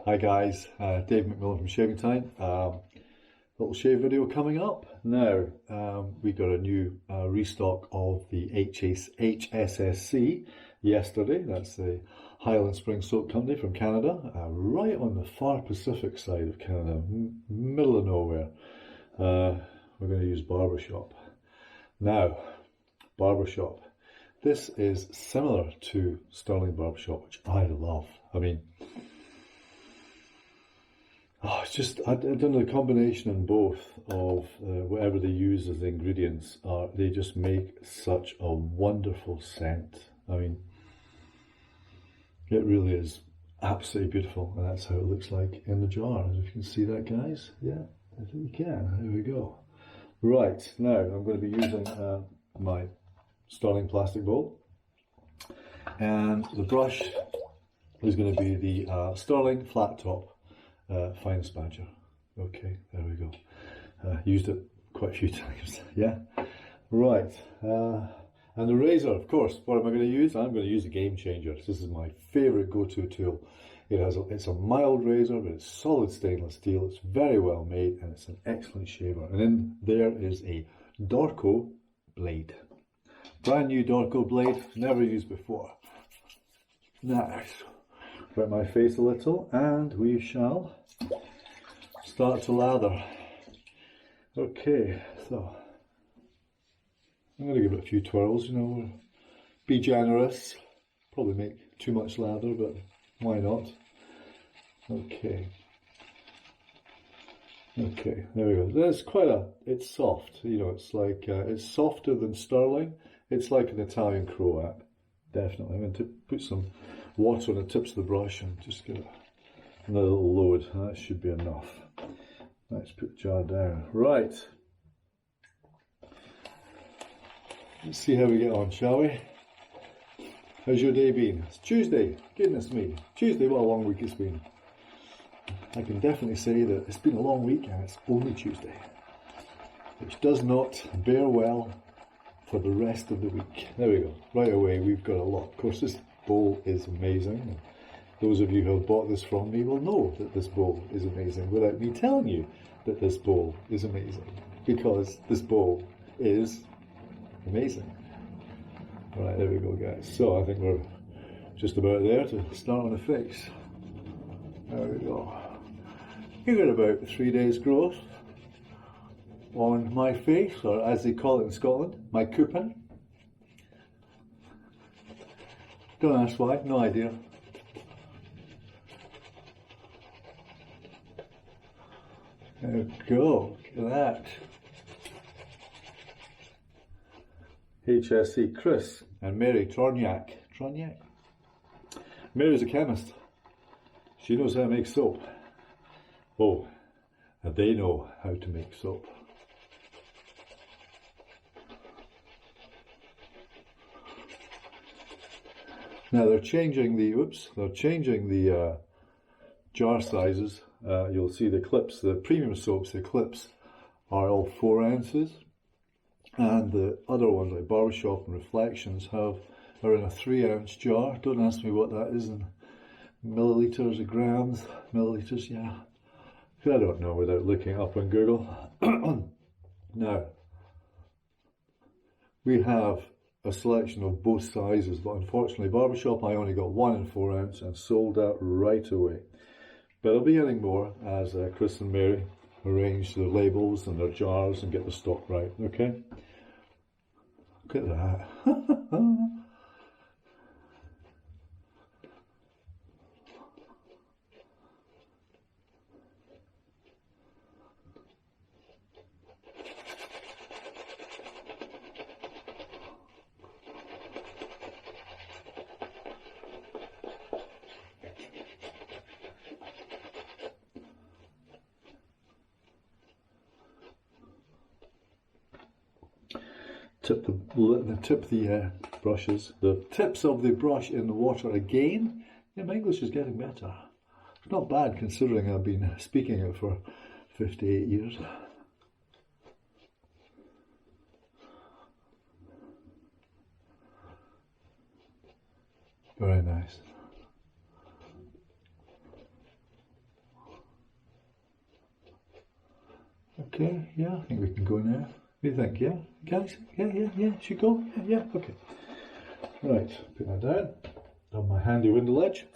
Hi guys, Dave McMillan from Shaving Time. Little shave video coming up. Now, we got a new restock of the HSSC yesterday. That's the Highland Spring Soap Company from Canada, right on the far Pacific side of Canada, middle of nowhere. We're going to use Barbershop. Now, Barbershop. This is similar to Sterling Barbershop, which I love. I mean, it's just, I don't know, the combination in both of whatever they use as the ingredients they just make such a wonderful scent. I mean, it really is absolutely beautiful, and that's how it looks like in the jar. If you can see that, guys. Yeah, I think you can. There we go. Right, now I'm going to be using my Sterling plastic bowl, and the brush is going to be the Sterling flat top finest badger. Okay, there we go. Used it quite a few times. Yeah, right. And the razor, of course. What am I going to use? I'm going to use a Game Changer. This is my favourite go-to tool. It's a mild razor, but it's solid stainless steel. It's very well made, and it's an excellent shaver. And in there is a Dorco blade. Brand new Dorco blade, never used before. Now, wet my face a little, and we shall start to lather. Okay, so I'm going to give it a few twirls, you know, be generous. Probably make too much lather, but why not? Okay. Okay, there we go. There's it's soft, you know, it's like, it's softer than Sterling. It's like an Italian Croat, definitely. I'm going to put some water on the tips of the brush and just get another little load. That should be enough. Let's put the jar down. Right. Let's see how we get on, shall we? How's your day been? It's Tuesday. Goodness me. Tuesday, what a long week it's been. I can definitely say that it's been a long week and it's only Tuesday, which does not bear well for the rest of the week. There we go. Right away, we've got a lot. Of course, this bowl is amazing. Those of you who have bought this from me will know that this bowl is amazing without me telling you that this bowl is amazing, because this bowl is amazing. Right, there we go, guys. So I think we're just about there to start on the fix. There we go. You got about 3 days growth on my face, or as they call it in Scotland, my coupon. Don't ask why, no idea. There we go, look at that. HSC, Chris and Mary Troniak. Troniak? Mary's a chemist. She knows how to make soap. Oh, and they know how to make soap. Now they're changing the jar sizes. You'll see the clips, the premium soaps, the clips are all 4 ounces, and the other ones like Barbershop and Reflections are in a 3-ounce jar. Don't ask me what that is in milliliters or grams. Milliliters, yeah. I don't know without looking up on Google. Now, we have a selection of both sizes, but unfortunately Barbershop I only got 1 in 4 ounce and sold out right away. But I'll be getting more as Chris and Mary arrange their labels and their jars and get the stock right, okay? Look at that. Tip the brushes, the tips of the brush in the water again. Yeah, my English is getting better. It's not bad considering I've been speaking it for 58 years. Very nice. Okay, yeah, I think we can go now. What do you think? Yeah, guys? Yeah, should go? Yeah, okay. Right, put that down on my handy window ledge.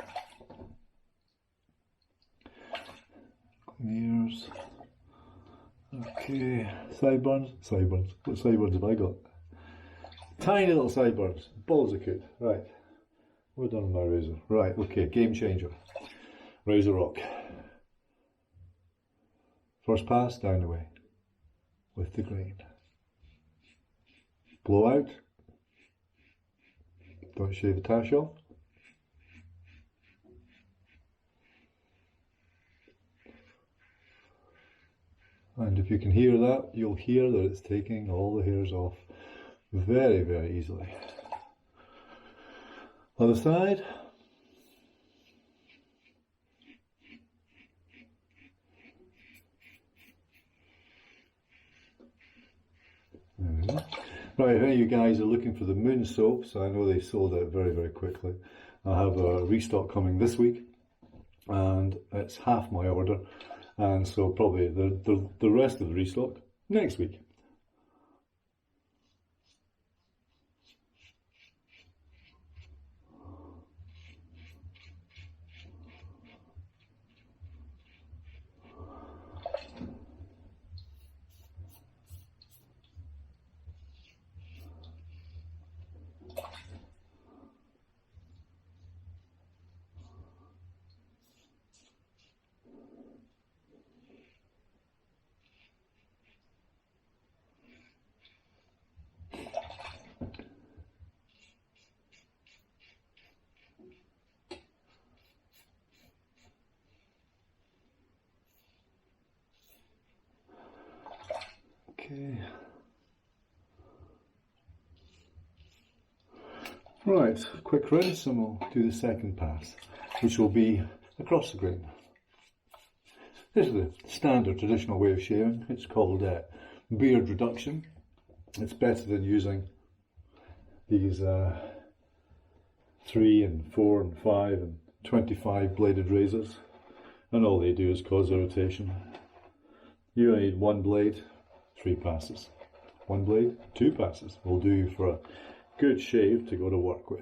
Clean ears. Okay, sideburns. What sideburns have I got? Tiny little sideburns, balls of coot. Right, we're done with my razor. Right, okay, game changer. Razor rock. First pass, down the way with the grain. Blow out. Don't shave the tash off. And if you can hear that, you'll hear that it's taking all the hairs off very, very easily. Other side. There we go. Right, if any of you guys are looking for the Moon soaps, I know they sold out very, very quickly. I have a restock coming this week, and it's half my order, and so probably the rest of the restock next week. Okay. Right, quick rinse and we'll do the second pass, which will be across the grain. This is the standard traditional way of shaving. It's called beard reduction. It's better than using these 3 and 4 and 5 and 25 bladed razors, and all they do is cause irritation. You only need one blade, 3 passes. One blade, 2 passes will do you for a good shave to go to work with.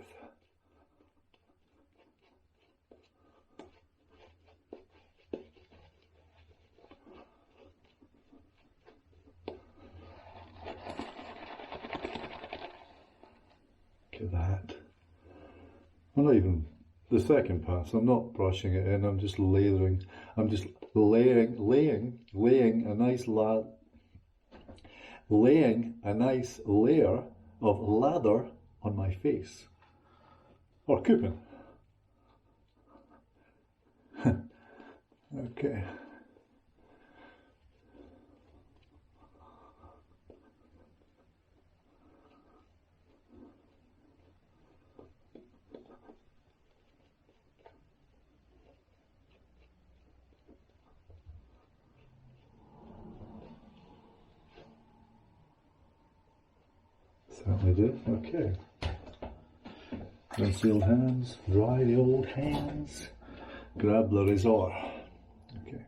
Look at that. I'm not even the second pass, I'm not brushing it in, I'm just lathering. I'm just laying a nice layer of lather on my face, or coupon. Okay. Certainly do. Okay. Rinse the old hands, dry the old hands, grab the razor. Okay.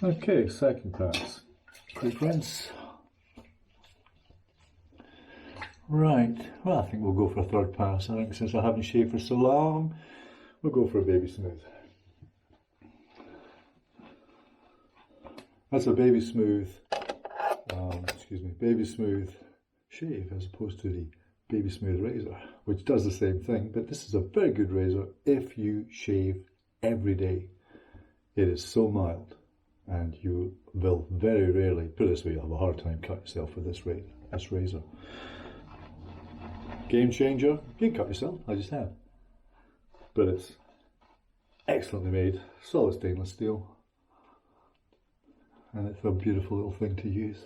Okay, second pass. Quick rinse. Right, well I think we'll go for a third pass. I think since I haven't shaved for so long, we'll go for a baby smooth. That's a baby smooth, baby smooth shave as opposed to the baby smooth razor, which does the same thing, but this is a very good razor if you shave every day. It is so mild, and you will very rarely, put it this way, you'll have a hard time cutting yourself with this razor. Game changer, you can cut yourself, I just have. But it's excellently made, solid stainless steel, and it's a beautiful little thing to use.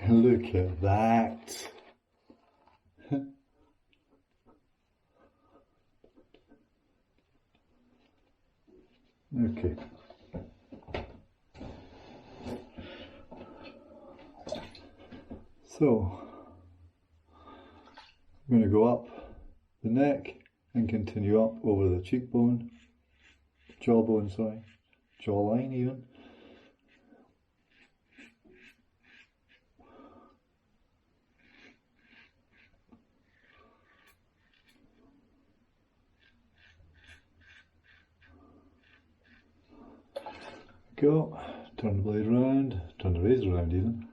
Look at that. Okay. So, I'm going to go up the neck and continue up over the cheekbone, jawbone, sorry, jawline even. Go, turn the blade around, turn the razor around even.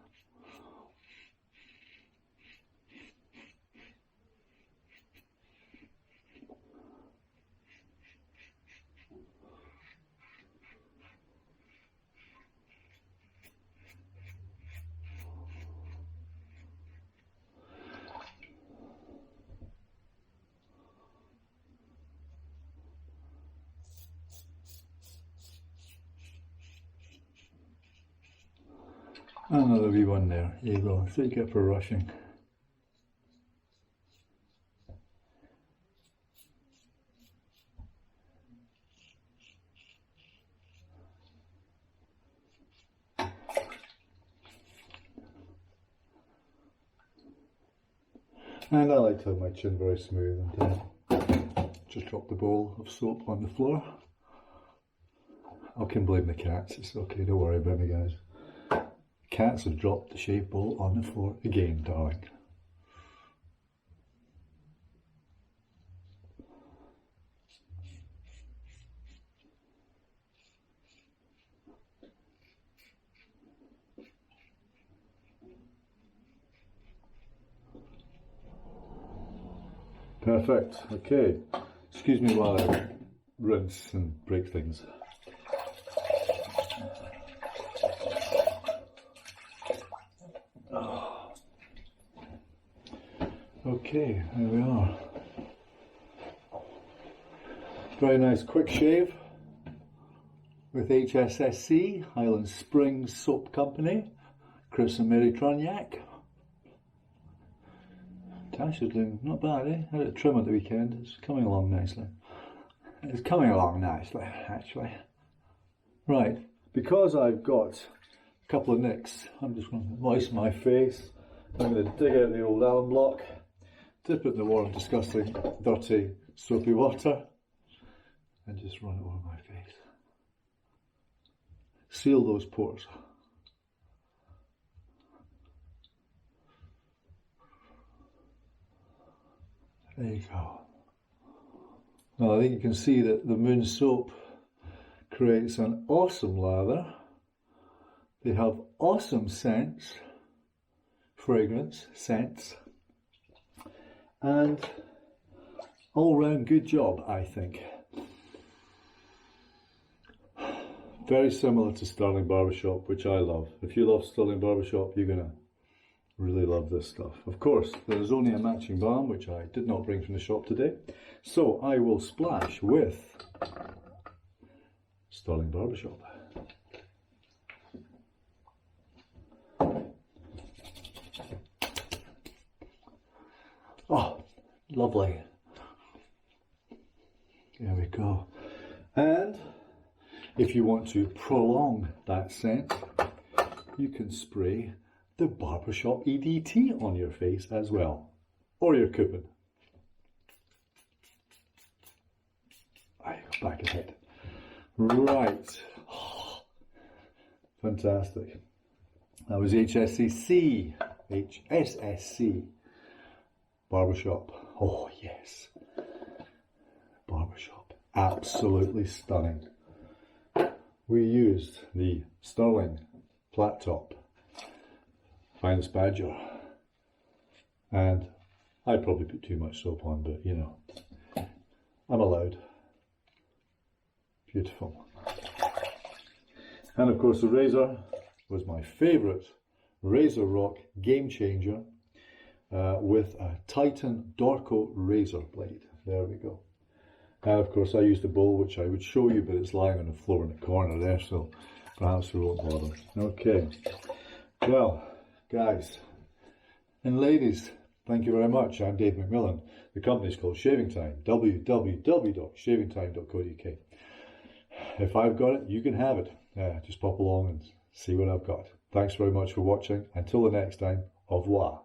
Another wee one there, here you go, that's what you get for rushing. And I like to have my chin very smooth, and just drop the bowl of soap on the floor. I can blame the cats, it's okay, don't worry about me guys. Cats have dropped the shave bowl on the floor again, darling. Perfect, okay. Excuse me while I rinse and break things. Okay, there we are. Very nice quick shave with HSSC, Highland Springs Soap Company, Chris and Mary Troniak. Tasha's doing not bad, eh? Had a trim at the weekend, it's coming along nicely. It's coming along nicely, actually. Right, because I've got a couple of nicks, I'm just going to moisten my face. I'm going to dig out the old alum block, dip it in the warm, disgusting, dirty, soapy water, and just run it over my face. Seal those pores. There you go. Now I think you can see that the Moon soap creates an awesome lather. They have awesome scents, fragrance, scents, and all round good job, I think. Very similar to Sterling Barbershop, which I love. If you love Sterling Barbershop, you're gonna really love this stuff. Of course, there is only a matching balm, which I did not bring from the shop today. So I will splash with Sterling Barbershop. Oh, lovely. There we go. And if you want to prolong that scent, you can spray the Barbershop EDT on your face as well, or your coupon. Back ahead. Right. Oh, fantastic. That was HSSC Barbershop. Oh yes. Barbershop. Absolutely stunning. We used the sterling flat top finest badger, and I probably put too much soap on, but you know, I'm allowed. Beautiful. And of course the razor was my favourite Razor Rock Game Changer with a Titan Dorco razor blade. There we go. And of course I used a bowl which I would show you, but it's lying on the floor in the corner there, so perhaps we won't bother. Okay. Well, guys and ladies, thank you very much. I'm Dave McMillan. The company's called Shaving Time, www.shavingtime.co.uk. If I've got it, you can have it. Just pop along and see what I've got. Thanks very much for watching. Until the next time, au revoir.